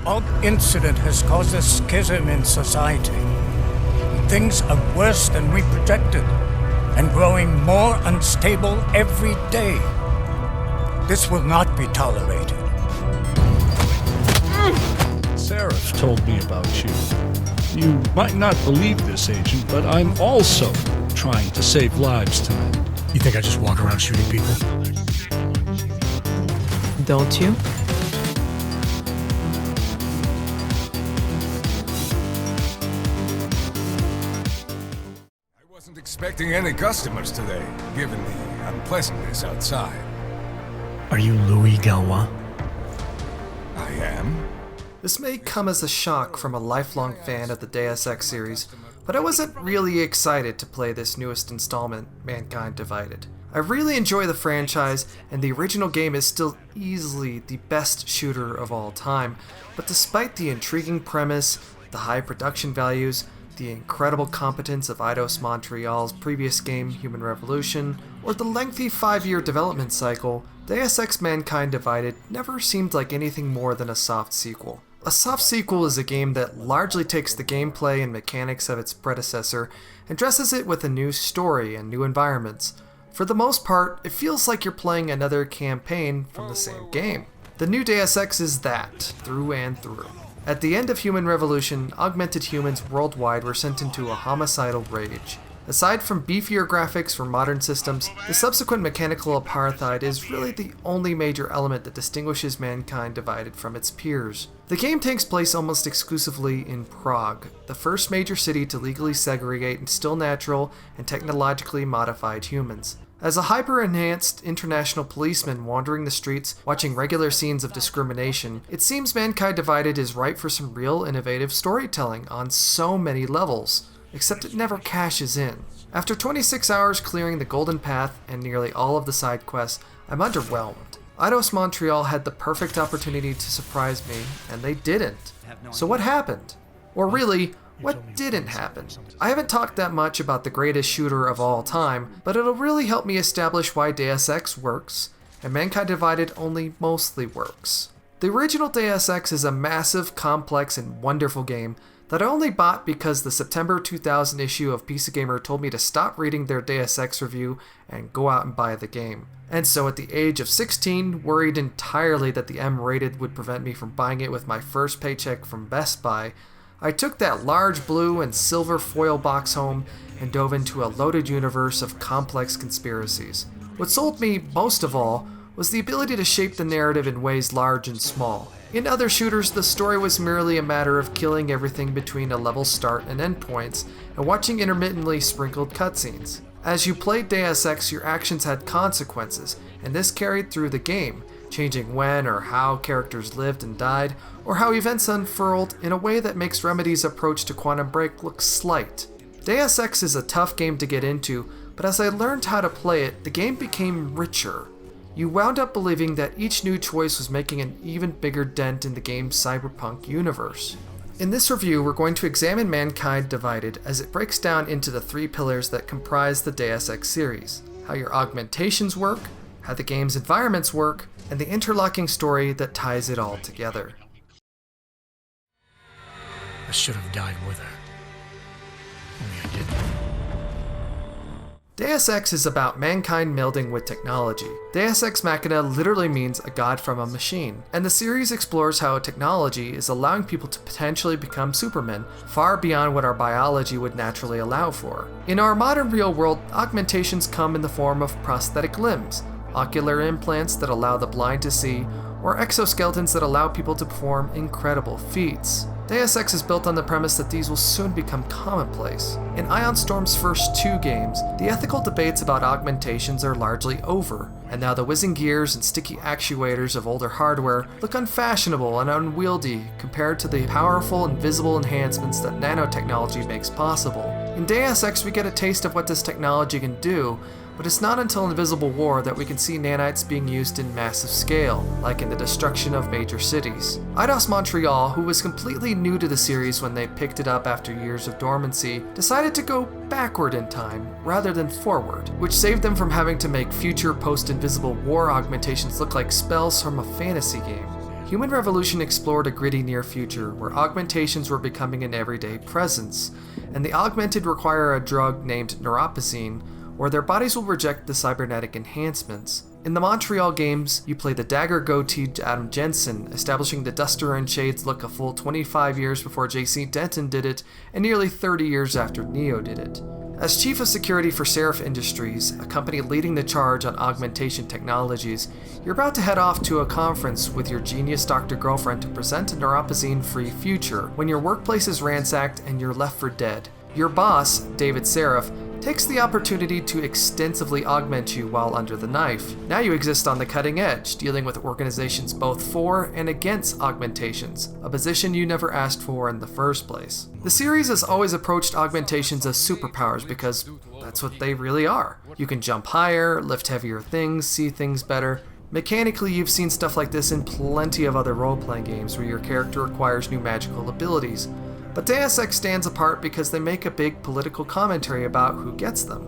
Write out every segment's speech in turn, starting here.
post-Aug incident has caused a schism in society. Things are worse than we projected, and growing more unstable every day. This will not be tolerated. Seraph told me about you. You might not believe this, Agent, but I'm also trying to save lives tonight. You think I just walk around shooting people? Don't you? I wasn't expecting any customers today, given the unpleasantness outside. Are you Louis Galois? I am. This may come as a shock from a lifelong fan of the Deus Ex series, but I wasn't really excited to play this newest installment, Mankind Divided. I really enjoy the franchise, and the original game is still easily the best shooter of all time, but despite the intriguing premise, the high production values, the incredible competence of Eidos Montreal's previous game, Human Revolution, or the lengthy 5-year development cycle, Deus Ex Mankind Divided never seemed like anything more than a soft sequel. A soft sequel is a game that largely takes the gameplay and mechanics of its predecessor and dresses it with a new story and new environments. For the most part, it feels like you're playing another campaign from the same game. The new Deus Ex is that, through and through. At the end of Human Revolution, augmented humans worldwide were sent into a homicidal rage. Aside from beefier graphics for modern systems, the subsequent mechanical apartheid is really the only major element that distinguishes Mankind Divided from its peers. The game takes place almost exclusively in Prague, the first major city to legally segregate still natural and technologically modified humans. As a hyper-enhanced international policeman wandering the streets, watching regular scenes of discrimination, it seems Mankind Divided is ripe for some real innovative storytelling on so many levels, except it never cashes in. After 26 hours clearing the Golden Path and nearly all of the side quests, I'm underwhelmed. Eidos Montreal had the perfect opportunity to surprise me, and they didn't. So what happened? Or really, what didn't happen? I haven't talked that much about the greatest shooter of all time, but it'll really help me establish why Deus Ex works, and Mankind Divided only mostly works. The original Deus Ex is a massive, complex, and wonderful game that I only bought because the September 2000 issue of PC Gamer told me to stop reading their Deus Ex review and go out and buy the game. And so at the age of 16, worried entirely that the M-rated would prevent me from buying it with my first paycheck from Best Buy, I took that large blue and silver foil box home and dove into a loaded universe of complex conspiracies. What sold me most of all was the ability to shape the narrative in ways large and small. In other shooters, the story was merely a matter of killing everything between a level's start and end points, and watching intermittently sprinkled cutscenes. As you played Deus Ex, your actions had consequences, and this carried through the game, changing when or how characters lived and died, or how events unfurled in a way that makes Remedy's approach to Quantum Break look slight. Deus Ex is a tough game to get into, but as I learned how to play it, the game became richer. You wound up believing that each new choice was making an even bigger dent in the game's cyberpunk universe. In this review, we're going to examine Mankind Divided as it breaks down into the 3 pillars that comprise the Deus Ex series: how your augmentations work, how the game's environments work, and the interlocking story that ties it all together. I should have died with her. Only I didn't. Deus Ex is about mankind melding with technology. Deus Ex Machina literally means a god from a machine, and the series explores how technology is allowing people to potentially become supermen, far beyond what our biology would naturally allow for. In our modern real world, augmentations come in the form of prosthetic limbs, ocular implants that allow the blind to see, or exoskeletons that allow people to perform incredible feats. Deus Ex is built on the premise that these will soon become commonplace. In Ion Storm's first 2 games, the ethical debates about augmentations are largely over, and now the whizzing gears and sticky actuators of older hardware look unfashionable and unwieldy compared to the powerful invisible enhancements that nanotechnology makes possible. In Deus Ex, we get a taste of what this technology can do, but it's not until Invisible War that we can see nanites being used in massive scale, like in the destruction of major cities. Eidos Montreal, who was completely new to the series when they picked it up after years of dormancy, decided to go backward in time rather than forward, which saved them from having to make future post-Invisible War augmentations look like spells from a fantasy game. Human Revolution explored a gritty near future where augmentations were becoming an everyday presence, and the augmented require a drug named neuropazine, or their bodies will reject the cybernetic enhancements. In the Montreal games, you play the dagger-goateed Adam Jensen, establishing the Duster and Shades look a full 25 years before J.C. Denton did it, and nearly 30 years after Neo did it. As Chief of Security for Seraph Industries, a company leading the charge on augmentation technologies, you're about to head off to a conference with your genius doctor girlfriend to present a neuropazine-free future, when your workplace is ransacked and you're left for dead. Your boss, David Seraph, takes the opportunity to extensively augment you while under the knife. Now you exist on the cutting edge, dealing with organizations both for and against augmentations, a position you never asked for in the first place. The series has always approached augmentations as superpowers because that's what they really are. You can jump higher, lift heavier things, see things better. Mechanically, you've seen stuff like this in plenty of other role-playing games where your character acquires new magical abilities. But Deus Ex stands apart because they make a big political commentary about who gets them.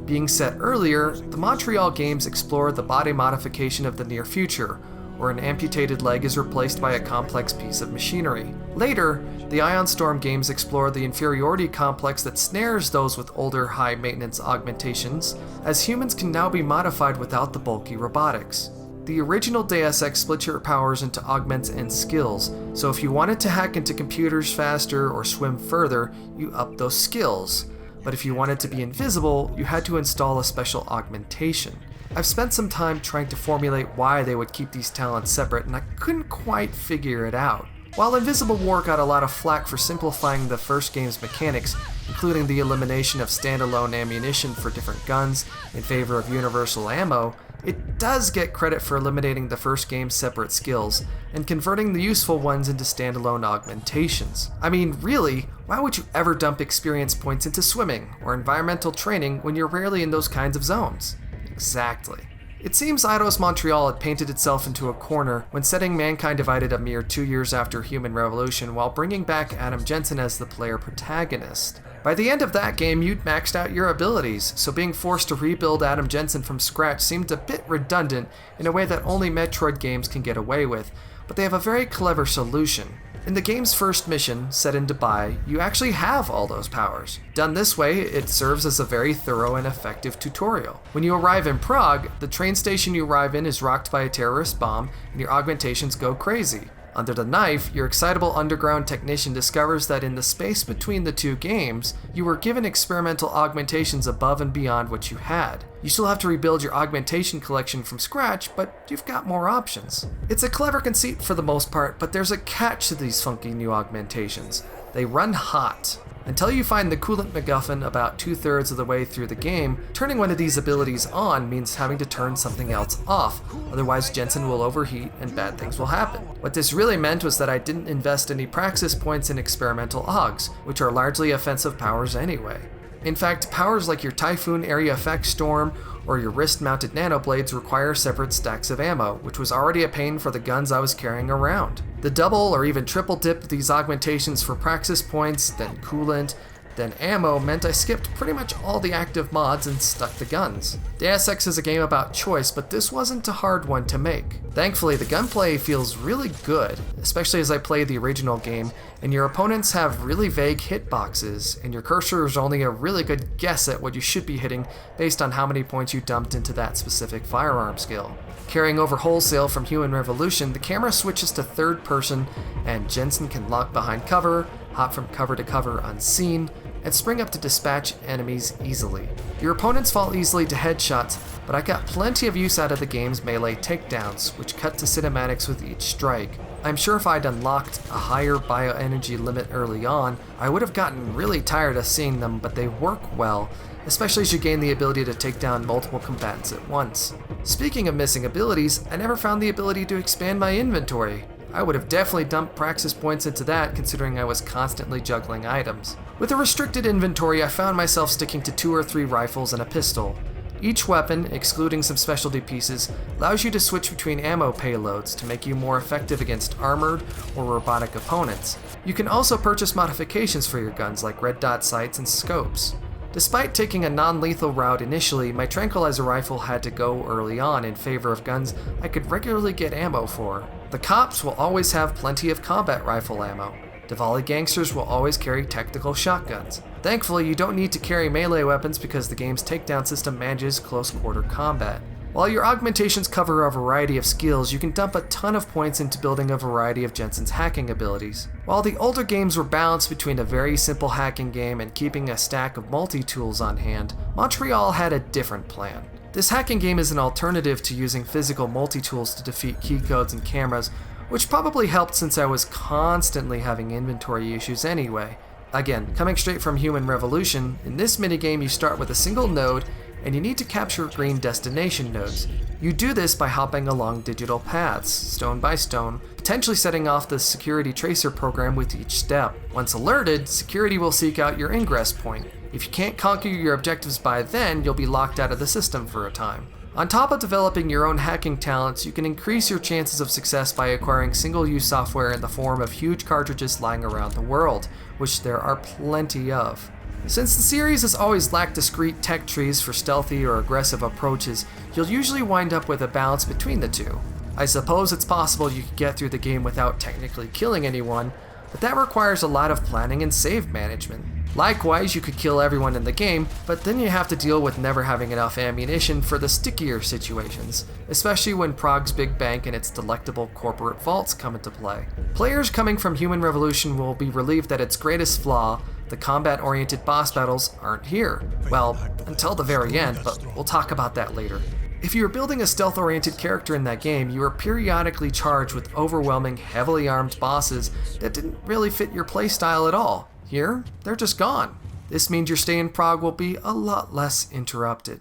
Being set earlier, the Montreal games explore the body modification of the near future, where an amputated leg is replaced by a complex piece of machinery. Later, the Ion Storm games explore the inferiority complex that snares those with older high-maintenance augmentations, as humans can now be modified without the bulky robotics. The original Deus Ex split your powers into augments and skills, so if you wanted to hack into computers faster or swim further, you upped those skills. But if you wanted to be invisible, you had to install a special augmentation. I've spent some time trying to formulate why they would keep these talents separate, and I couldn't quite figure it out. While Invisible War got a lot of flack for simplifying the first game's mechanics, including the elimination of standalone ammunition for different guns in favor of universal ammo, it does get credit for eliminating the first game's separate skills and converting the useful ones into standalone augmentations. I mean, really, why would you ever dump experience points into swimming or environmental training when you're rarely in those kinds of zones? Exactly. It seems Eidos Montreal had painted itself into a corner when setting Mankind Divided a mere 2 years after Human Revolution while bringing back Adam Jensen as the player protagonist. By the end of that game, you'd maxed out your abilities, so being forced to rebuild Adam Jensen from scratch seemed a bit redundant in a way that only Metroid games can get away with, but they have a very clever solution. In the game's first mission, set in Dubai, you actually have all those powers. Done this way, it serves as a very thorough and effective tutorial. When you arrive in Prague, the train station you arrive in is rocked by a terrorist bomb, and your augmentations go crazy. Under the knife, your excitable underground technician discovers that in the space between the two games, you were given experimental augmentations above and beyond what you had. You still have to rebuild your augmentation collection from scratch, but you've got more options. It's a clever conceit for the most part, but there's a catch to these funky new augmentations. They run hot. Until you find the coolant MacGuffin about 2/3 of the way through the game, turning one of these abilities on means having to turn something else off, otherwise Jensen will overheat and bad things will happen. What this really meant was that I didn't invest any praxis points in experimental Augs, which are largely offensive powers anyway. In fact, powers like your Typhoon Area Effect Storm or your wrist-mounted nanoblades require separate stacks of ammo, which was already a pain for the guns I was carrying around. The double or even triple dip of these augmentations for praxis points, then coolant, then ammo meant I skipped pretty much all the active mods and stuck the guns. Deus Ex is a game about choice, but this wasn't a hard one to make. Thankfully, the gunplay feels really good, especially as I play the original game, and your opponents have really vague hitboxes, and your cursor is only a really good guess at what you should be hitting based on how many points you dumped into that specific firearm skill. Carrying over wholesale from Human Revolution, the camera switches to third person, and Jensen can lock behind cover, hop from cover to cover unseen, and spring up to dispatch enemies easily. Your opponents fall easily to headshots, but I got plenty of use out of the game's melee takedowns, which cut to cinematics with each strike. I'm sure if I'd unlocked a higher bioenergy limit early on, I would have gotten really tired of seeing them, but they work well, especially as you gain the ability to take down multiple combatants at once. Speaking of missing abilities, I never found the ability to expand my inventory. I would have definitely dumped praxis points into that considering I was constantly juggling items. With a restricted inventory, I found myself sticking to 2 or 3 rifles and a pistol. Each weapon, excluding some specialty pieces, allows you to switch between ammo payloads to make you more effective against armored or robotic opponents. You can also purchase modifications for your guns like red dot sights and scopes. Despite taking a non-lethal route initially, my tranquilizer rifle had to go early on in favor of guns I could regularly get ammo for. The cops will always have plenty of combat rifle ammo. Diwali gangsters will always carry tactical shotguns. Thankfully, you don't need to carry melee weapons because the game's takedown system manages close quarter combat. While your augmentations cover a variety of skills, you can dump a ton of points into building a variety of Jensen's hacking abilities. While the older games were balanced between a very simple hacking game and keeping a stack of multi-tools on hand, Montreal had a different plan. This hacking game is an alternative to using physical multi-tools to defeat keycodes and cameras, which probably helped since I was constantly having inventory issues anyway. Again, coming straight from Human Revolution, in this minigame you start with a single node and you need to capture green destination nodes. You do this by hopping along digital paths, stone by stone, potentially setting off the security tracer program with each step. Once alerted, security will seek out your ingress point. If you can't conquer your objectives by then, you'll be locked out of the system for a time. On top of developing your own hacking talents, you can increase your chances of success by acquiring single-use software in the form of huge cartridges lying around the world, which there are plenty of. Since the series has always lacked discrete tech trees for stealthy or aggressive approaches, you'll usually wind up with a balance between the two. I suppose it's possible you could get through the game without technically killing anyone, but that requires a lot of planning and save management. Likewise, you could kill everyone in the game, but then you have to deal with never having enough ammunition for the stickier situations, especially when Prague's big bank and its delectable corporate vaults come into play. Players coming from Human Revolution will be relieved that its greatest flaw, the combat-oriented boss battles, aren't here. Well, until the very end, but we'll talk about that later. If you are building a stealth-oriented character in that game, you are periodically charged with overwhelming, heavily armed bosses that didn't really fit your playstyle at all. Here, they're just gone. This means your stay in Prague will be a lot less interrupted.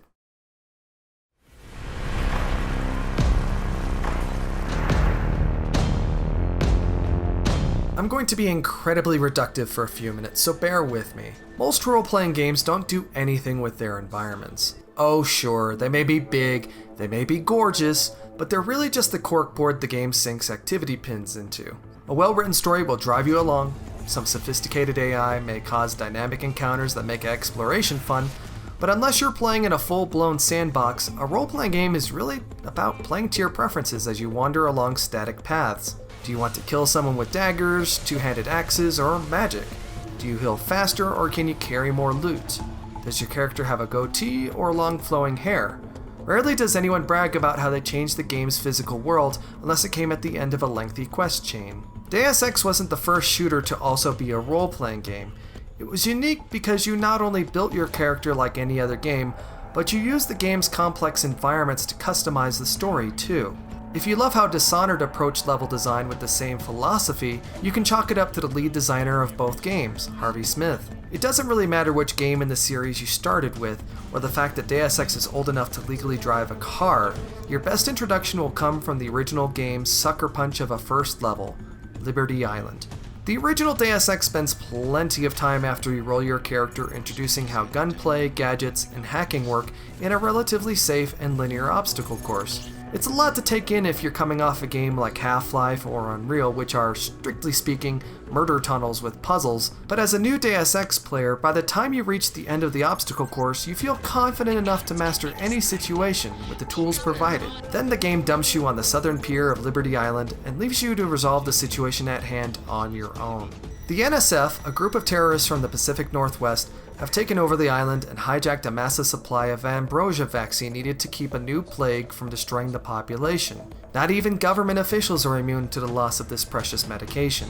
I'm going to be incredibly reductive for a few minutes, so bear with me. Most role-playing games don't do anything with their environments. Oh sure, they may be big, they may be gorgeous, but they're really just the corkboard the game sinks activity pins into. A well-written story will drive you along, some sophisticated AI may cause dynamic encounters that make exploration fun, but unless you're playing in a full-blown sandbox, a role-playing game is really about playing to your preferences as you wander along static paths. Do you want to kill someone with daggers, two-handed axes, or magic? Do you heal faster or can you carry more loot? Does your character have a goatee or long flowing hair? Rarely does anyone brag about how they changed the game's physical world unless it came at the end of a lengthy quest chain. Deus Ex wasn't the first shooter to also be a role-playing game. It was unique because you not only built your character like any other game, but you used the game's complex environments to customize the story too. If you love how Dishonored approached level design with the same philosophy, you can chalk it up to the lead designer of both games, Harvey Smith. It doesn't really matter which game in the series you started with, or the fact that Deus Ex is old enough to legally drive a car, your best introduction will come from the original game's sucker punch of a first level, Liberty Island. The original Deus Ex spends plenty of time after you roll your character introducing how gunplay, gadgets, and hacking work in a relatively safe and linear obstacle course. It's a lot to take in if you're coming off a game like Half-Life or Unreal, which are, strictly speaking, murder tunnels with puzzles, but as a new Deus Ex player, by the time you reach the end of the obstacle course, you feel confident enough to master any situation with the tools provided. Then the game dumps you on the southern pier of Liberty Island and leaves you to resolve the situation at hand on your own. The NSF, a group of terrorists from the Pacific Northwest, have taken over the island and hijacked a massive supply of ambrosia vaccine needed to keep a new plague from destroying the population. Not even government officials are immune to the loss of this precious medication.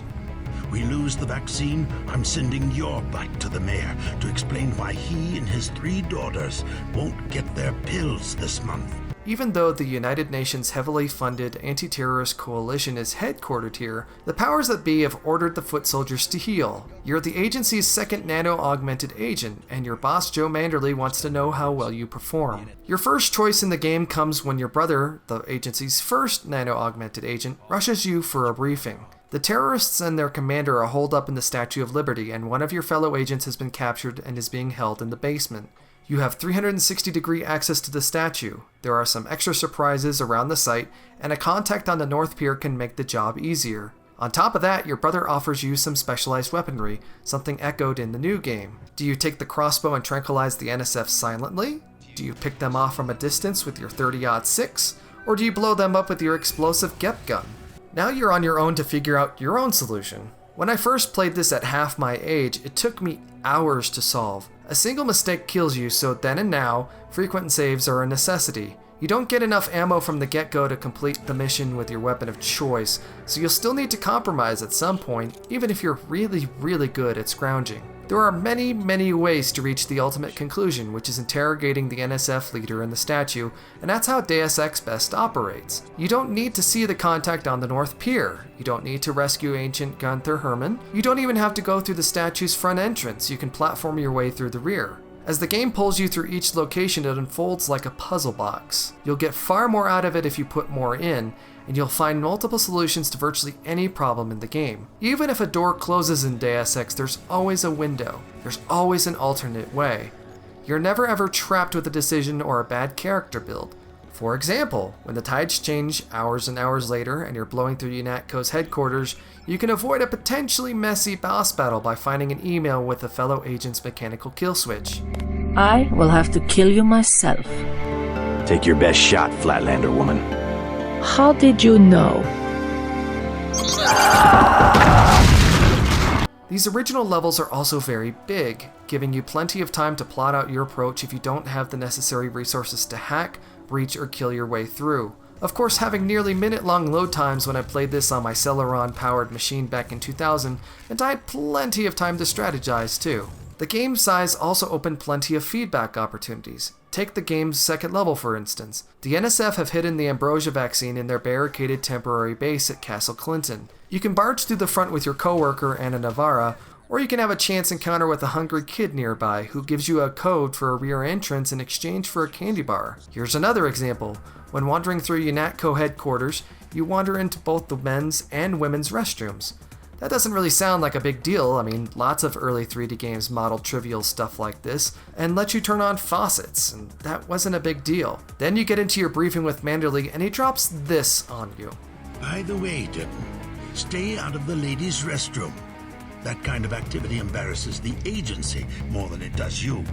We lose the vaccine, I'm sending your bike to the mayor to explain why he and his 3 daughters won't get their pills this month. Even though the United Nations heavily funded anti-terrorist coalition is headquartered here, the powers that be have ordered the foot soldiers to heal. You're the agency's second nano-augmented agent, and your boss Joe Manderley wants to know how well you perform. Your first choice in the game comes when your brother, the agency's first nano-augmented agent, rushes you for a briefing. The terrorists and their commander are holed up in the Statue of Liberty, and one of your fellow agents has been captured and is being held in the basement. You have 360-degree access to the statue, there are some extra surprises around the site, and a contact on the North Pier can make the job easier. On top of that, your brother offers you some specialized weaponry, something echoed in the new game. Do you take the crossbow and tranquilize the NSF silently? Do you pick them off from a distance with your 30-06? Or do you blow them up with your explosive GEP gun? Now you're on your own to figure out your own solution. When I first played this at half my age, it took me hours to solve. A single mistake kills you, so then and now, frequent saves are a necessity. You don't get enough ammo from the get-go to complete the mission with your weapon of choice, so you'll still need to compromise at some point, even if you're really, really good at scrounging. There are many, many ways to reach the ultimate conclusion, which is interrogating the NSF leader in the statue, and that's how Deus Ex best operates. You don't need to see the contact on the North Pier. You don't need to rescue ancient Gunther Hermann. You don't even have to go through the statue's front entrance. You can platform your way through the rear. As the game pulls you through each location, it unfolds like a puzzle box. You'll get far more out of it if you put more in, and you'll find multiple solutions to virtually any problem in the game. Even if a door closes in Deus Ex, there's always a window. There's always an alternate way. You're never ever trapped with a decision or a bad character build. For example, when the tides change hours and hours later and you're blowing through UNATCO's headquarters, you can avoid a potentially messy boss battle by finding an email with a fellow agent's mechanical kill switch. I will have to kill you myself. Take your best shot, Flatlander woman. How did you know? These original levels are also very big, giving you plenty of time to plot out your approach if you don't have the necessary resources to hack, breach, or kill your way through. Of course, having nearly minute-long load times when I played this on my Celeron-powered machine back in 2000 meant I had plenty of time to strategize too. The game size also opened plenty of feedback opportunities. Take the game's second level, for instance. The NSF have hidden the ambrosia vaccine in their barricaded temporary base at Castle Clinton. You can barge through the front with your coworker, Anna Navarra, or you can have a chance encounter with a hungry kid nearby who gives you a code for a rear entrance in exchange for a candy bar. Here's another example. When wandering through UNATCO headquarters, you wander into both the men's and women's restrooms. That doesn't really sound like a big deal. I mean, lots of early 3D games modeled trivial stuff like this and let you turn on faucets, and that wasn't a big deal. Then you get into your briefing with Manderley and he drops this on you. By the way, Denton, stay out of the ladies' restroom. That kind of activity embarrasses the agency more than it does you.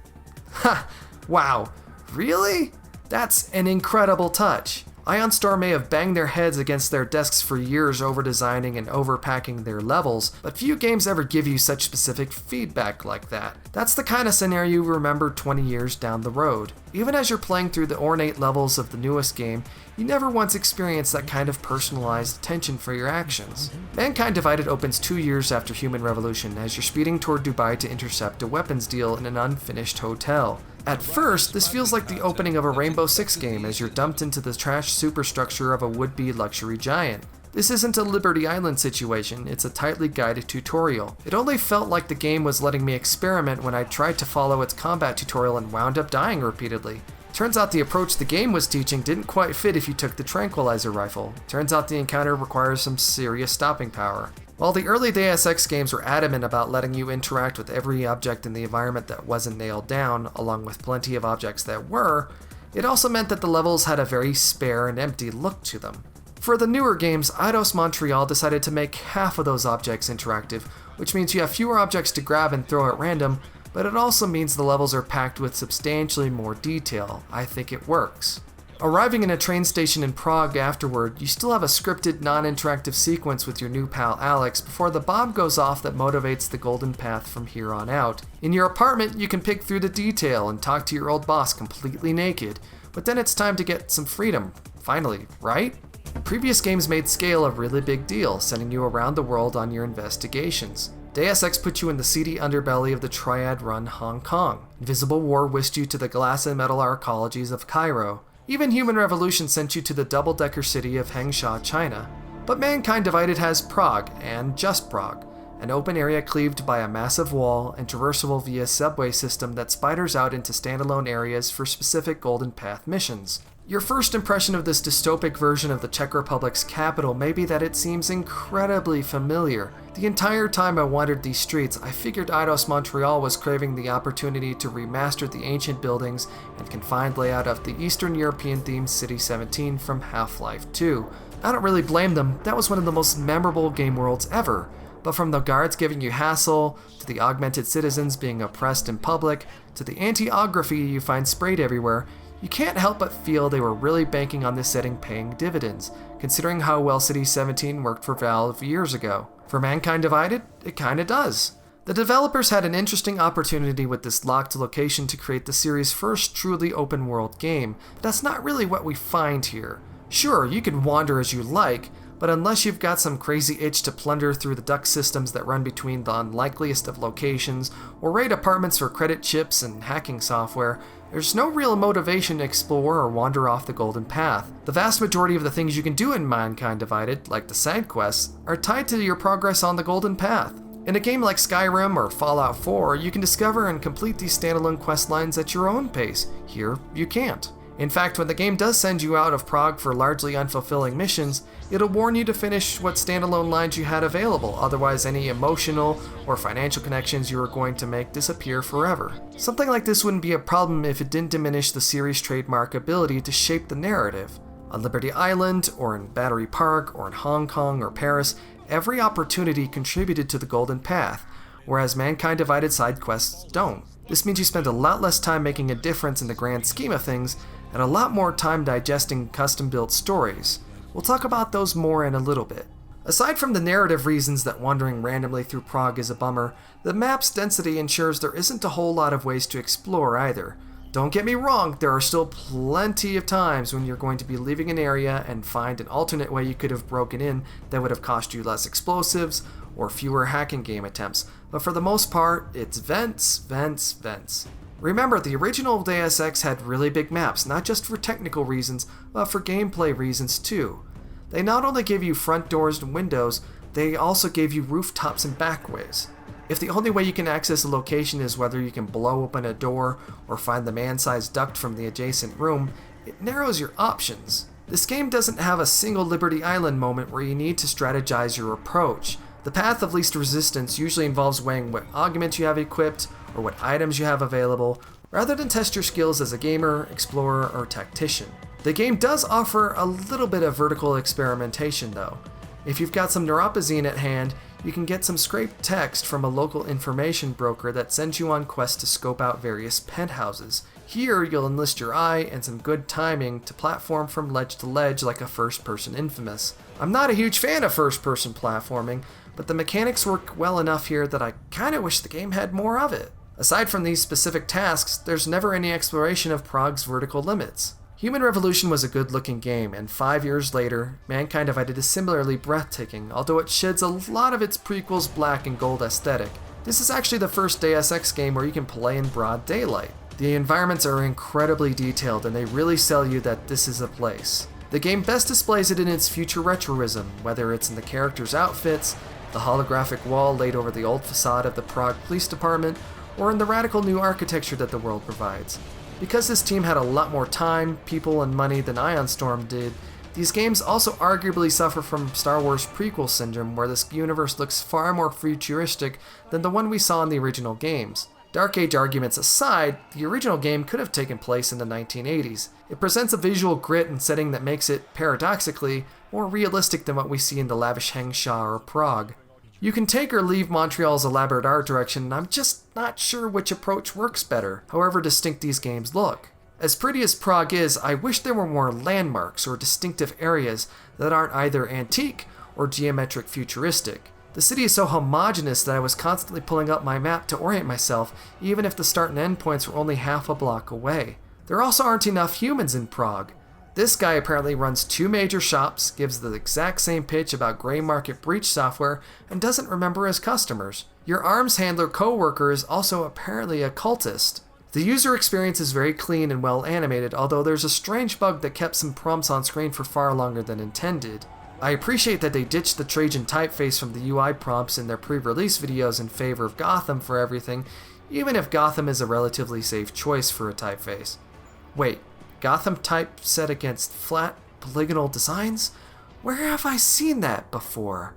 Ha! Wow. Really? That's an incredible touch. Ion Storm may have banged their heads against their desks for years over-designing and overpacking their levels, but few games ever give you such specific feedback like that. That's the kind of scenario you remember 20 years down the road. Even as you're playing through the ornate levels of the newest game, you never once experienced that kind of personalized attention for your actions. Mankind Divided opens 2 years after Human Revolution as you're speeding toward Dubai to intercept a weapons deal in an unfinished hotel. At first, this feels like the opening of a Rainbow Six game as you're dumped into the trash superstructure of a would-be luxury giant. This isn't a Liberty Island situation, it's a tightly guided tutorial. It only felt like the game was letting me experiment when I tried to follow its combat tutorial and wound up dying repeatedly. Turns out the approach the game was teaching didn't quite fit if you took the tranquilizer rifle. Turns out the encounter requires some serious stopping power. While the early Deus Ex games were adamant about letting you interact with every object in the environment that wasn't nailed down, along with plenty of objects that were, it also meant that the levels had a very spare and empty look to them. For the newer games, Eidos Montreal decided to make half of those objects interactive, which means you have fewer objects to grab and throw at random, but it also means the levels are packed with substantially more detail. I think it works. Arriving in a train station in Prague afterward, you still have a scripted, non-interactive sequence with your new pal Alex before the bomb goes off that motivates the golden path from here on out. In your apartment, you can pick through the detail and talk to your old boss completely naked, but then it's time to get some freedom. Finally, right? Previous games made scale a really big deal, sending you around the world on your investigations. Deus Ex put you in the seedy underbelly of the Triad-run Hong Kong. Invisible War whisked you to the glass and metal arcologies of Cairo. Even Human Revolution sent you to the double-decker city of Hengsha, China. But Mankind Divided has Prague, and just Prague, an open area cleaved by a massive wall and traversable via subway system that spiders out into standalone areas for specific Golden Path missions. Your first impression of this dystopic version of the Czech Republic's capital may be that it seems incredibly familiar. The entire time I wandered these streets, I figured Eidos Montreal was craving the opportunity to remaster the ancient buildings and confined layout of the Eastern European-themed City 17 from Half-Life 2. I don't really blame them, that was one of the most memorable game worlds ever. But from the guards giving you hassle, to the augmented citizens being oppressed in public, to the anti-Aug graffiti you find sprayed everywhere, You can't help but feel they were really banking on this setting paying dividends, considering how well City 17 worked for Valve years ago. For Mankind Divided, it kinda does. The developers had an interesting opportunity with this locked location to create the series' first truly open world game, but that's not really what we find here. Sure, you can wander as you like, but unless you've got some crazy itch to plunder through the duct systems that run between the unlikeliest of locations, or raid apartments for credit chips and hacking software, there's no real motivation to explore or wander off the golden path. The vast majority of the things you can do in Mankind Divided, like the side quests, are tied to your progress on the golden path. In a game like Skyrim or Fallout 4, you can discover and complete these standalone quest lines at your own pace. Here, you can't. In fact, when the game does send you out of Prague for largely unfulfilling missions, it'll warn you to finish what standalone lines you had available, otherwise any emotional or financial connections you were going to make disappear forever. Something like this wouldn't be a problem if it didn't diminish the series' trademark ability to shape the narrative. On Liberty Island, or in Battery Park, or in Hong Kong or Paris, every opportunity contributed to the golden path, whereas Mankind Divided side quests don't. This means you spend a lot less time making a difference in the grand scheme of things, and a lot more time digesting custom-built stories. We'll talk about those more in a little bit. Aside from the narrative reasons that wandering randomly through Prague is a bummer, the map's density ensures there isn't a whole lot of ways to explore either. Don't get me wrong, there are still plenty of times when you're going to be leaving an area and find an alternate way you could have broken in that would have cost you less explosives or fewer hacking game attempts, but for the most part, it's vents, vents, vents. Remember, the original Deus Ex had really big maps, not just for technical reasons, but for gameplay reasons too. They not only gave you front doors and windows, they also gave you rooftops and backways. If the only way you can access a location is whether you can blow open a door or find the man-sized duct from the adjacent room, it narrows your options. This game doesn't have a single Liberty Island moment where you need to strategize your approach. The path of least resistance usually involves weighing what augments you have equipped or what items you have available, rather than test your skills as a gamer, explorer, or tactician. The game does offer a little bit of vertical experimentation though. If you've got some neuropazine at hand, you can get some scraped text from a local information broker that sends you on quests to scope out various penthouses. Here, you'll enlist your eye and some good timing to platform from ledge to ledge like a first-person Infamous. I'm not a huge fan of first-person platforming, but the mechanics work well enough here that I kinda wish the game had more of it. Aside from these specific tasks, there's never any exploration of Prague's vertical limits. Human Revolution was a good-looking game, and 5 years later, Mankind Divided is similarly breathtaking, although it sheds a lot of its prequel's black and gold aesthetic. This is actually the first Deus Ex game where you can play in broad daylight. The environments are incredibly detailed, and they really sell you that this is a place. The game best displays it in its futurism, whether it's in the characters' outfits, the holographic wall laid over the old facade of the Prague Police Department, or in the radical new architecture that the world provides. Because this team had a lot more time, people, and money than Ion Storm did, these games also arguably suffer from Star Wars prequel syndrome, where this universe looks far more futuristic than the one we saw in the original games. Dark Age arguments aside, the original game could have taken place in the 1980s. It presents a visual grit and setting that makes it, paradoxically, more realistic than what we see in the lavish Hengsha or Prague. You can take or leave Montreal's elaborate art direction, and I'm just not sure which approach works better, however distinct these games look. As pretty as Prague is, I wish there were more landmarks or distinctive areas that aren't either antique or geometric futuristic. The city is so homogeneous that I was constantly pulling up my map to orient myself, even if the start and end points were only half a block away. There also aren't enough humans in Prague. This guy apparently runs 2 major shops, gives the exact same pitch about gray market breach software, and doesn't remember his customers. Your arms handler co-worker is also apparently a cultist. The user experience is very clean and well animated, although there's a strange bug that kept some prompts on screen for far longer than intended. I appreciate that they ditched the Trajan typeface from the UI prompts in their pre-release videos in favor of Gotham for everything, even if Gotham is a relatively safe choice for a typeface. Wait, Gotham typeset against flat, polygonal designs? Where have I seen that before?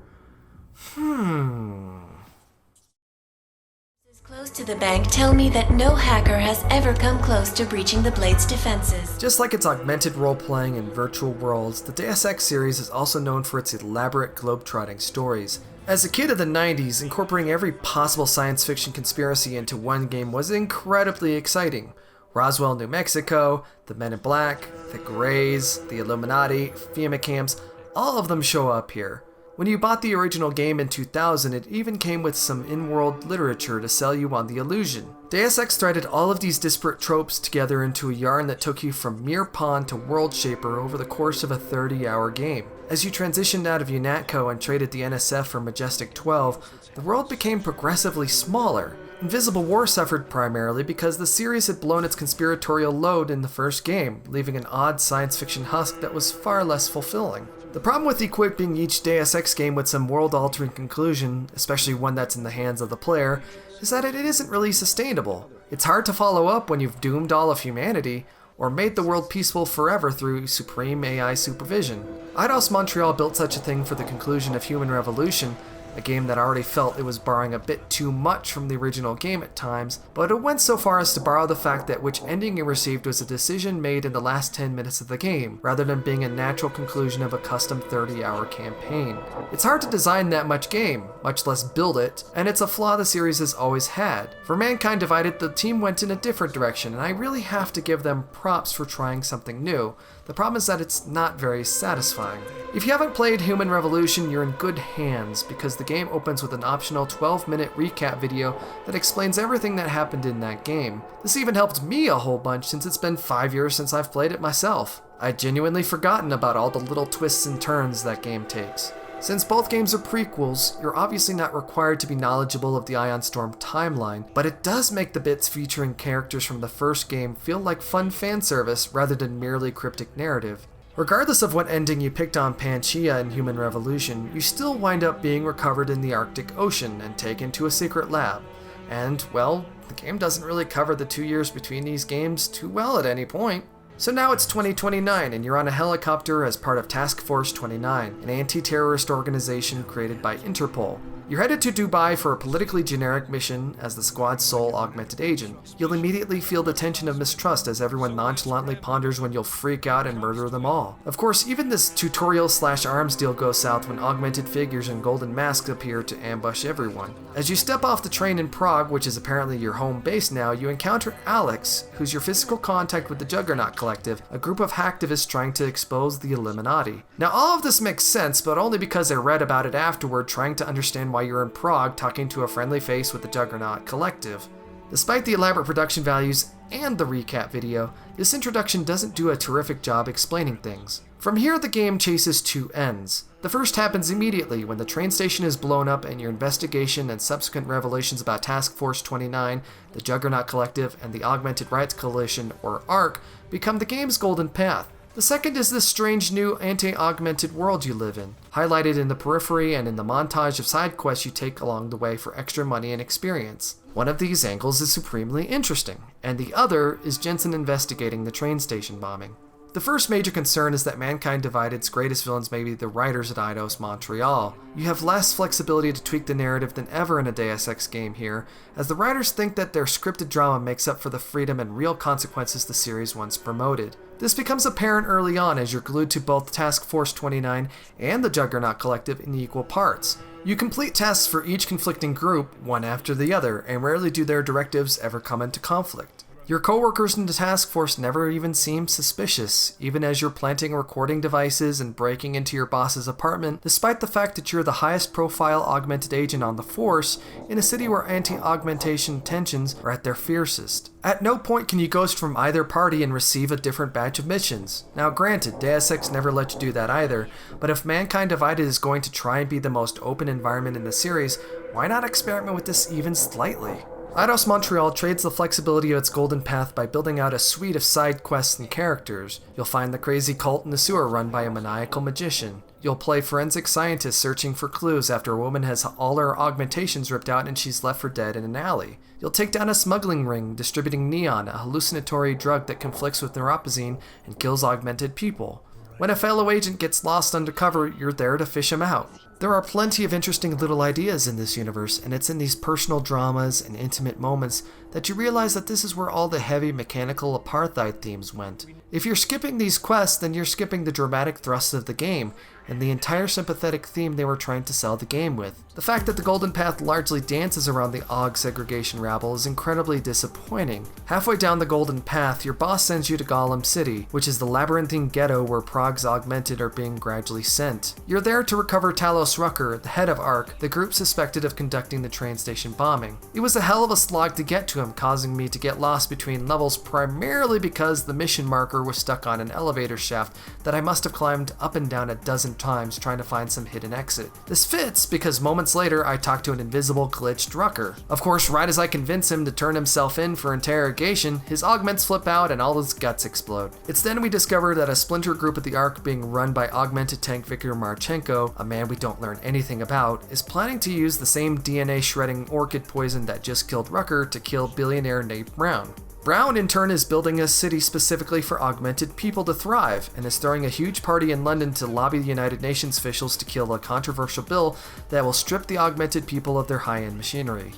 Close to the bank tell me that no hacker has ever come close to breaching the Blade's defenses. Just like its augmented role-playing and virtual worlds, the Deus Ex series is also known for its elaborate globe-trotting stories. As a kid of the 90s, incorporating every possible science fiction conspiracy into one game was incredibly exciting. Roswell, New Mexico, the Men in Black, the Greys, the Illuminati, FEMA camps, all of them show up here. When you bought the original game in 2000, it even came with some in-world literature to sell you on the illusion. Deus Ex threaded all of these disparate tropes together into a yarn that took you from mere pawn to world shaper over the course of a 30-hour game. As you transitioned out of UNATCO and traded the NSF for Majestic 12, the world became progressively smaller. Invisible War suffered primarily because the series had blown its conspiratorial load in the first game, leaving an odd science fiction husk that was far less fulfilling. The problem with equipping each Deus Ex game with some world-altering conclusion, especially one that's in the hands of the player, is that it isn't really sustainable. It's hard to follow up when you've doomed all of humanity, or made the world peaceful forever through supreme AI supervision. Eidos Montreal built such a thing for the conclusion of Human Revolution, a game that already felt it was borrowing a bit too much from the original game at times, but it went so far as to borrow the fact that which ending it received was a decision made in the last 10 minutes of the game, rather than being a natural conclusion of a custom 30-hour campaign. It's hard to design that much game, much less build it, and it's a flaw the series has always had. For Mankind Divided, the team went in a different direction, and I really have to give them props for trying something new. The problem is that it's not very satisfying. If you haven't played Human Revolution, you're in good hands, because the game opens with an optional 12-minute recap video that explains everything that happened in that game. This even helped me a whole bunch since it's been 5 years since I've played it myself. I'd genuinely forgotten about all the little twists and turns that game takes. Since both games are prequels, you're obviously not required to be knowledgeable of the Ion Storm timeline, but it does make the bits featuring characters from the first game feel like fun fan service rather than merely cryptic narrative. Regardless of what ending you picked on Panchea in Human Revolution, you still wind up being recovered in the Arctic Ocean and taken to a secret lab. And, well, the game doesn't really cover the 2 years between these games too well at any point. So now it's 2029 and you're on a helicopter as part of Task Force 29, an anti-terrorist organization created by Interpol. You're headed to Dubai for a politically generic mission as the squad's sole augmented agent. You'll immediately feel the tension of mistrust as everyone nonchalantly ponders when you'll freak out and murder them all. Of course, even this tutorial/arms deal goes south when augmented figures and golden masks appear to ambush everyone. As you step off the train in Prague, which is apparently your home base now, you encounter Alex, who's your physical contact with the Juggernaut Collective, a group of hacktivists trying to expose the Illuminati. Now all of this makes sense, but only because I read about it afterward trying to understand why you're in Prague talking to a friendly face with the Juggernaut Collective. Despite the elaborate production values and the recap video, this introduction doesn't do a terrific job explaining things. From here, the game chases two ends. The first happens immediately when the train station is blown up and your investigation and subsequent revelations about Task Force 29, the Juggernaut Collective, and the Augmented Rights Coalition, or ARC, become the game's golden path. The second is this strange new anti-augmented world you live in, highlighted in the periphery and in the montage of side quests you take along the way for extra money and experience. One of these angles is supremely interesting, and the other is Jensen investigating the train station bombing. The first major concern is that Mankind Divided's greatest villains may be the writers at Eidos Montreal. You have less flexibility to tweak the narrative than ever in a Deus Ex game here, as the writers think that their scripted drama makes up for the freedom and real consequences the series once promoted. This becomes apparent early on as you're glued to both Task Force 29 and the Juggernaut Collective in equal parts. You complete tasks for each conflicting group, one after the other, and rarely do their directives ever come into conflict. Your co-workers in the task force never even seem suspicious, even as you're planting recording devices and breaking into your boss's apartment, despite the fact that you're the highest profile augmented agent on the force in a city where anti-augmentation tensions are at their fiercest. At no point can you ghost from either party and receive a different batch of missions. Now granted, Deus Ex never let you do that either, but if Mankind Divided is going to try and be the most open environment in the series, why not experiment with this even slightly? Eidos Montreal trades the flexibility of its golden path by building out a suite of side quests and characters. You'll find the crazy cult in the sewer run by a maniacal magician. You'll play forensic scientist searching for clues after a woman has all her augmentations ripped out and she's left for dead in an alley. You'll take down a smuggling ring distributing neon, a hallucinatory drug that conflicts with neuropozyne and kills augmented people. When a fellow agent gets lost undercover, you're there to fish him out. There are plenty of interesting little ideas in this universe, and it's in these personal dramas and intimate moments that you realize that this is where all the heavy mechanical apartheid themes went. If you're skipping these quests, then you're skipping the dramatic thrust of the game, and the entire sympathetic theme they were trying to sell the game with. The fact that the Golden Path largely dances around the Aug segregation rabble is incredibly disappointing. Halfway down the Golden Path, your boss sends you to Golem City, which is the labyrinthine ghetto where Prague's Augmented are being gradually sent. You're there to recover Talos Rucker, the head of ARC, the group suspected of conducting the train station bombing. It was a hell of a slog to get to him, causing me to get lost between levels primarily because the mission marker was stuck on an elevator shaft that I must have climbed up and down a dozen times trying to find some hidden exit. This fits because moments later I talk to an invisible glitched Rucker. Of course, right as I convince him to turn himself in for interrogation, his augments flip out and all his guts explode. It's then we discover that a splinter group of the ARC being run by Augmented Tank Vicar Marchenko, a man we don't learn anything about, is planning to use the same DNA shredding orchid poison that just killed Rucker to kill billionaire Nate Brown. Brown, in turn, is building a city specifically for augmented people to thrive, and is throwing a huge party in London to lobby the United Nations officials to kill a controversial bill that will strip the augmented people of their high-end machinery.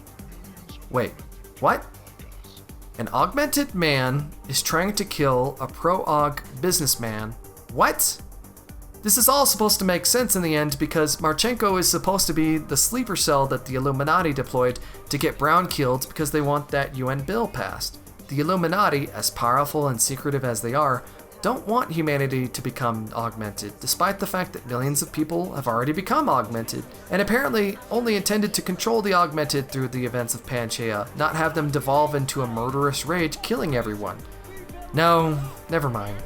Wait, what? An augmented man is trying to kill a pro-aug businessman? What? This is all supposed to make sense in the end because Marchenko is supposed to be the sleeper cell that the Illuminati deployed to get Brown killed because they want that UN bill passed. The Illuminati, as powerful and secretive as they are, don't want humanity to become augmented, despite the fact that millions of people have already become augmented, and apparently only intended to control the augmented through the events of Panchaea, not have them devolve into a murderous rage killing everyone. No, never mind.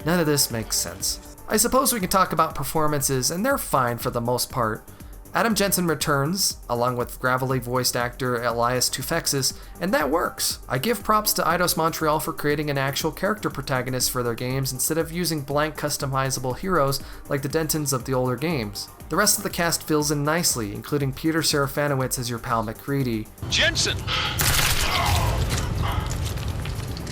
None of this makes sense. I suppose we can talk about performances, and they're fine for the most part. Adam Jensen returns, along with gravelly voiced actor Elias Tufexis, and that works. I give props to Eidos Montreal for creating an actual character protagonist for their games instead of using blank customizable heroes like the Dentons of the older games. The rest of the cast fills in nicely, including Peter Serafanowicz as your pal McCready. Jensen!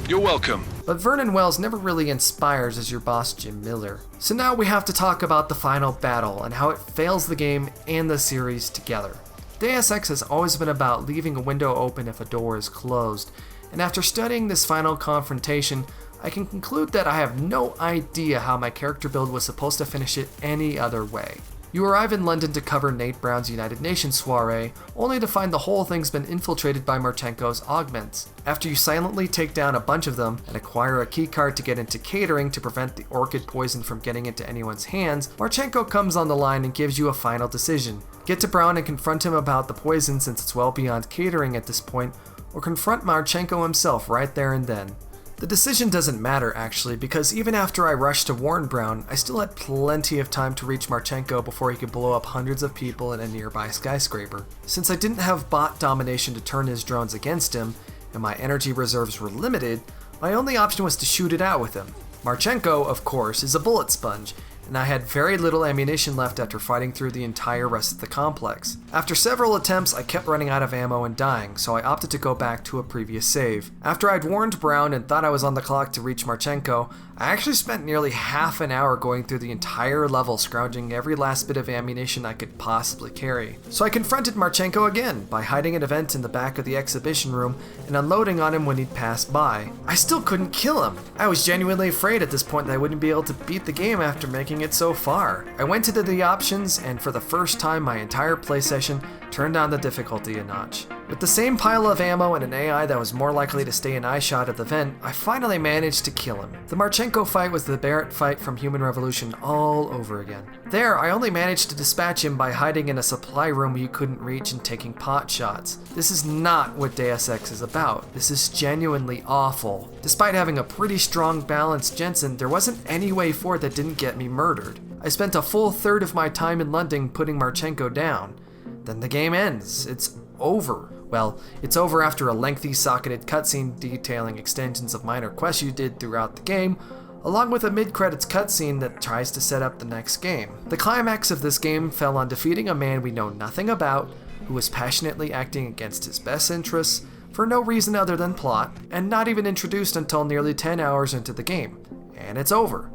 You're welcome. But Vernon Wells never really inspires as your boss Jim Miller. So now we have to talk about the final battle and how it fails the game and the series together. Deus Ex has always been about leaving a window open if a door is closed, and after studying this final confrontation, I can conclude that I have no idea how my character build was supposed to finish it any other way. You arrive in London to cover Nate Brown's United Nations soiree, only to find the whole thing's been infiltrated by Marchenko's augments. After you silently take down a bunch of them and acquire a keycard to get into catering to prevent the orchid poison from getting into anyone's hands, Marchenko comes on the line and gives you a final decision. Get to Brown and confront him about the poison since it's well beyond catering at this point, or confront Marchenko himself right there and then. The decision doesn't matter actually, because even after I rushed to warn Brown, I still had plenty of time to reach Marchenko before he could blow up hundreds of people in a nearby skyscraper. Since I didn't have bot domination to turn his drones against him, and my energy reserves were limited, my only option was to shoot it out with him. Marchenko, of course, is a bullet sponge, and I had very little ammunition left after fighting through the entire rest of the complex. After several attempts, I kept running out of ammo and dying, so I opted to go back to a previous save. After I'd warned Brown and thought I was on the clock to reach Marchenko, I actually spent nearly half an hour going through the entire level scrounging every last bit of ammunition I could possibly carry. So I confronted Marchenko again by hiding an event in the back of the exhibition room and unloading on him when he'd passed by. I still couldn't kill him. I was genuinely afraid at this point that I wouldn't be able to beat the game after making it so far. I went into the options and for the first time my entire play session turned down the difficulty a notch. With the same pile of ammo and an AI that was more likely to stay in eyeshot of the vent, I finally managed to kill him. The Marchenko fight was the Barrett fight from Human Revolution all over again. There, I only managed to dispatch him by hiding in a supply room he couldn't reach and taking pot shots. This is not what Deus Ex is about. This is genuinely awful. Despite having a pretty strong balanced Jensen, there wasn't any way forward that didn't get me murdered. I spent a full third of my time in London putting Marchenko down. Then the game ends. It's over. Well, it's over after a lengthy socketed cutscene detailing extensions of minor quests you did throughout the game, along with a mid-credits cutscene that tries to set up the next game. The climax of this game fell on defeating a man we know nothing about, who was passionately acting against his best interests, for no reason other than plot, and not even introduced until nearly 10 hours into the game. And it's over.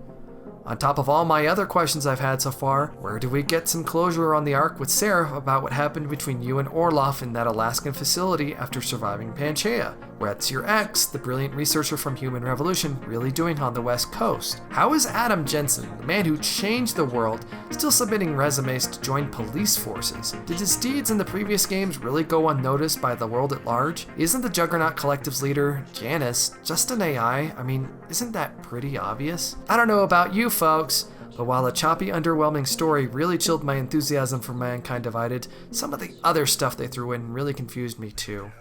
On top of all my other questions I've had so far, where do we get some closure on the arc with Sarah about what happened between you and Orloff in that Alaskan facility after surviving Panchaea? What's your ex, the brilliant researcher from Human Revolution, really doing on the West Coast? How is Adam Jensen, the man who changed the world, still submitting resumes to join police forces? Did his deeds in the previous games really go unnoticed by the world at large? Isn't the Juggernaut Collective's leader, Janice, just an AI? I mean, isn't that pretty obvious? I don't know about you folks, but while a choppy, underwhelming story really chilled my enthusiasm for Mankind Divided, some of the other stuff they threw in really confused me too.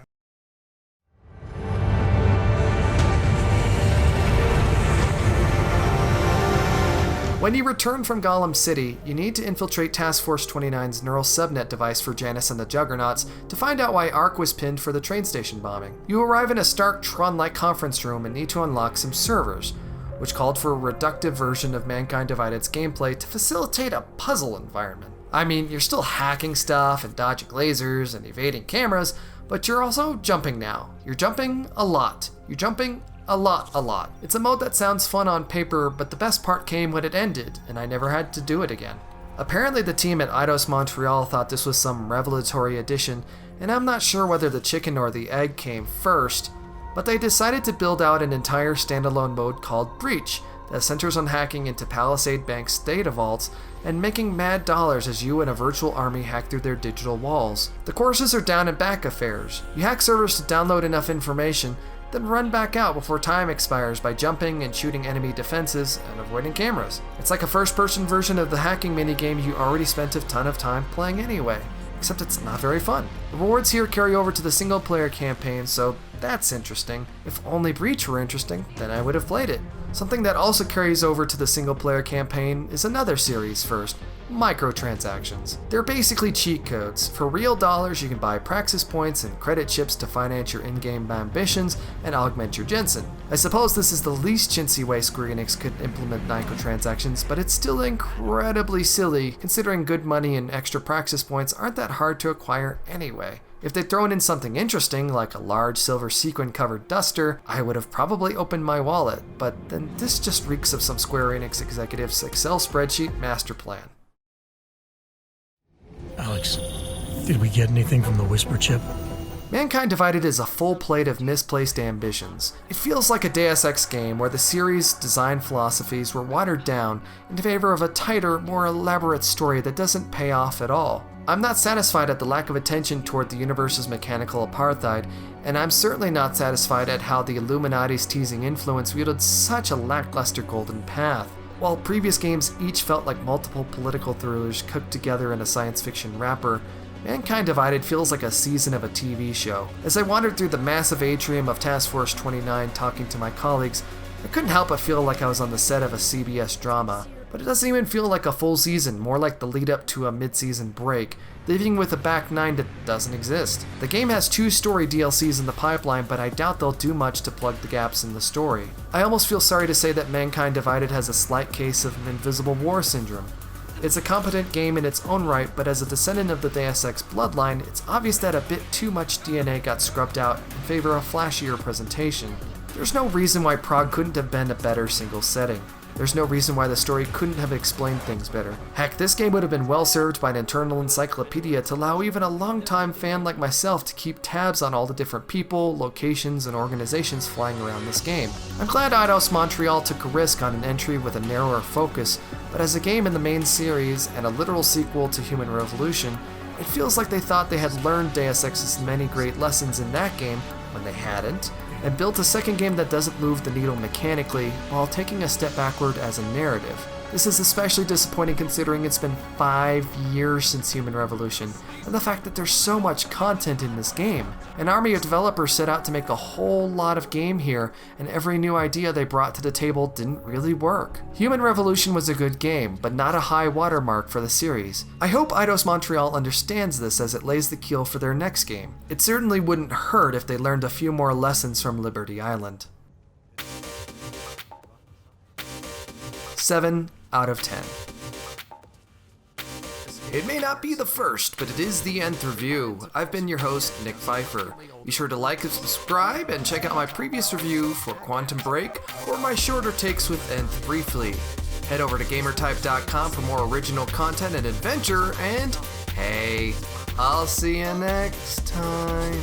When you return from Golem City, you need to infiltrate Task Force 29's neural subnet device for Janice and the Juggernauts to find out why Ark was pinned for the train station bombing. You arrive in a stark Tron-like conference room and need to unlock some servers, which called for a reductive version of Mankind Divided's gameplay to facilitate a puzzle environment. I mean, you're still hacking stuff and dodging lasers and evading cameras, but you're also jumping now. You're jumping a lot. You're jumping a lot. It's a mode that sounds fun on paper, but the best part came when it ended, and I never had to do it again. Apparently the team at Eidos Montreal thought this was some revelatory addition, and I'm not sure whether the chicken or the egg came first, but they decided to build out an entire standalone mode called Breach that centers on hacking into Palisade Bank's data vaults and making mad dollars as you and a virtual army hack through their digital walls. The courses are down and back affairs. You hack servers to download enough information, then run back out before time expires by jumping and shooting enemy defenses and avoiding cameras. It's like a first-person version of the hacking minigame you already spent a ton of time playing anyway, except it's not very fun. The rewards here carry over to the single-player campaign, so that's interesting. If only Breach were interesting, then I would have played it. Something that also carries over to the single-player campaign is another series first, microtransactions. They're basically cheat codes. For real dollars, you can buy Praxis points and credit chips to finance your in-game ambitions and augment your Jensen. I suppose this is the least chintzy way Square-Enix could implement microtransactions, but it's still incredibly silly considering good money and extra Praxis points aren't that hard to acquire anyway. If they'd thrown in something interesting, like a large silver sequin-covered duster, I would have probably opened my wallet, but then this just reeks of some Square Enix executive's Excel spreadsheet master plan. Alex, did we get anything from the Whisper chip? Mankind Divided is a full plate of misplaced ambitions. It feels like a Deus Ex game where the series' design philosophies were watered down in favor of a tighter, more elaborate story that doesn't pay off at all. I'm not satisfied at the lack of attention toward the universe's mechanical apartheid, and I'm certainly not satisfied at how the Illuminati's teasing influence wielded such a lackluster golden path. While previous games each felt like multiple political thrillers cooked together in a science fiction wrapper, Mankind Divided feels like a season of a TV show. As I wandered through the massive atrium of Task Force 29 talking to my colleagues, I couldn't help but feel like I was on the set of a CBS drama. But it doesn't even feel like a full season, more like the lead up to a mid-season break, leaving with a back nine that doesn't exist. The game has 2 story DLCs in the pipeline, but I doubt they'll do much to plug the gaps in the story. I almost feel sorry to say that Mankind Divided has a slight case of Invisible War syndrome. It's a competent game in its own right, but as a descendant of the Deus Ex bloodline, it's obvious that a bit too much DNA got scrubbed out in favor of flashier presentation. There's no reason why Prague couldn't have been a better single setting. There's no reason why the story couldn't have explained things better. Heck, this game would have been well served by an internal encyclopedia to allow even a longtime fan like myself to keep tabs on all the different people, locations, and organizations flying around this game. I'm glad Eidos Montreal took a risk on an entry with a narrower focus, but as a game in the main series and a literal sequel to Human Revolution, it feels like they thought they had learned Deus Ex's many great lessons in that game when they hadn't, and built a second game that doesn't move the needle mechanically while taking a step backward as a narrative. This is especially disappointing considering it's been 5 years since Human Revolution, and the fact that there's so much content in this game. An army of developers set out to make a whole lot of game here, and every new idea they brought to the table didn't really work. Human Revolution was a good game, but not a high watermark for the series. I hope Eidos Montreal understands this as it lays the keel for their next game. It certainly wouldn't hurt if they learned a few more lessons from Liberty Island. 7 out of 10. It may not be the first, but it is the nth review. I've been your host, Nick Pfeiffer. Be sure to like and subscribe, and check out my previous review for Quantum Break, or my shorter takes with Nth Briefly. Head over to gamertype.com for more original content and adventure, and hey, I'll see you next time.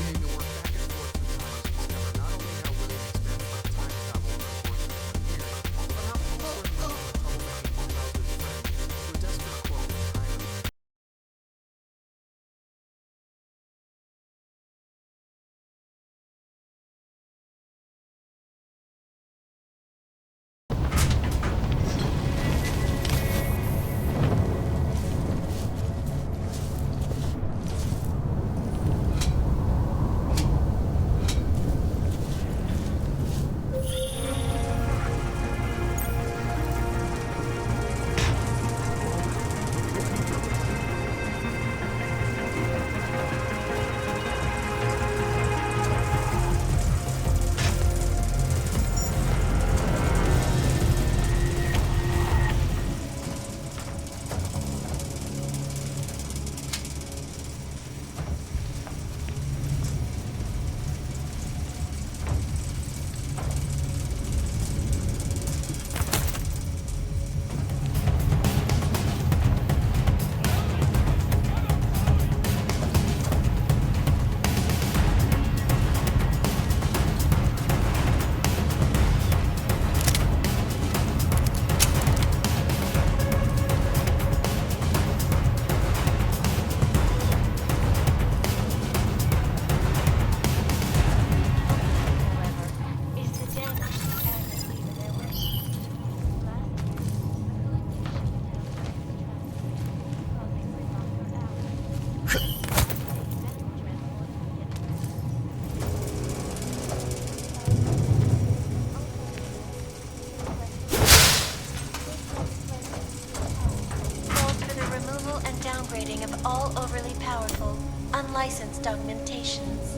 Of all overly powerful, unlicensed augmentations.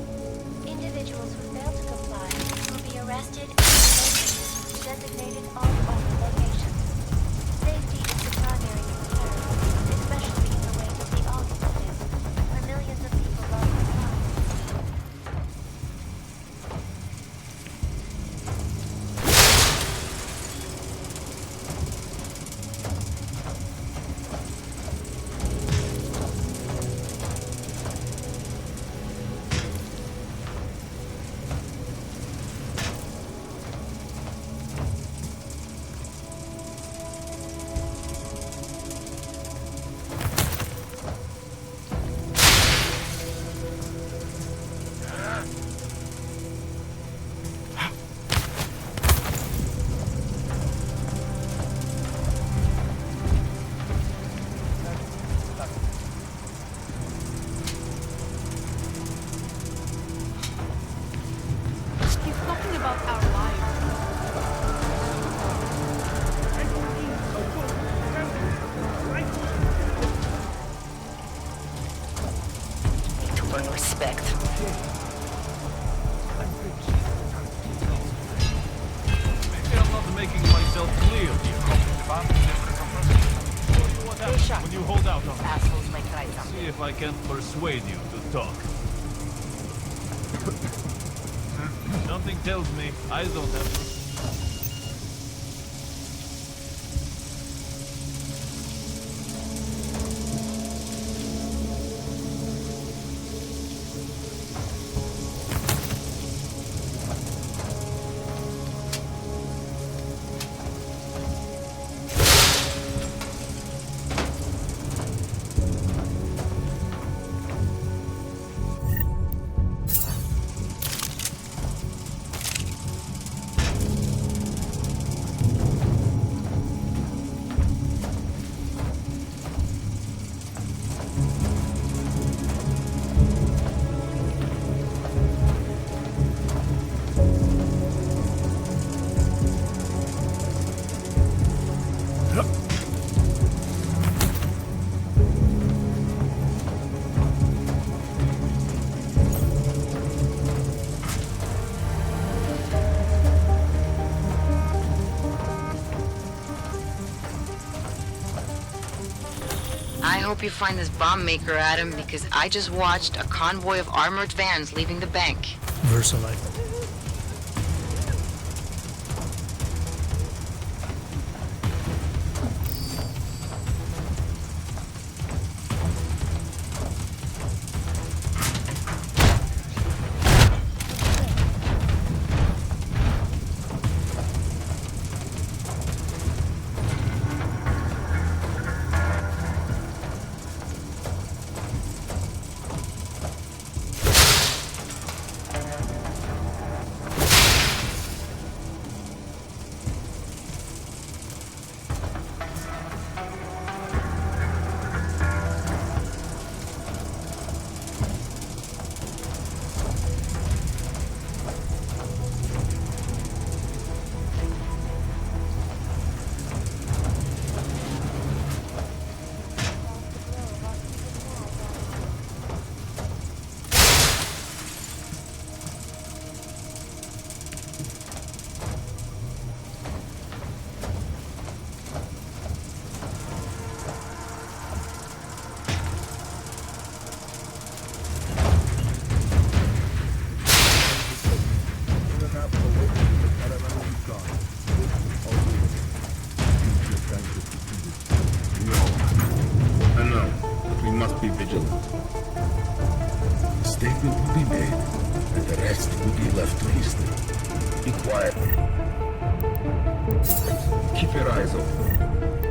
Individuals who fail to comply will be arrested and taken to designated all-over locations. Safety is the primary concern, especially in the wake of the Aug incident, where millions of people lost their lives. Respect. Maybe I'm not making myself clear here. What happens when you hold out on me? Assholes might try something. See if I can persuade you to talk. Something tells me I don't have to. I hope you find this bomb maker, Adam, because I just watched a convoy of armored vans leaving the bank. Versalite. statement will be made, and the rest will be left to history. Be quiet. Keep your eyes open.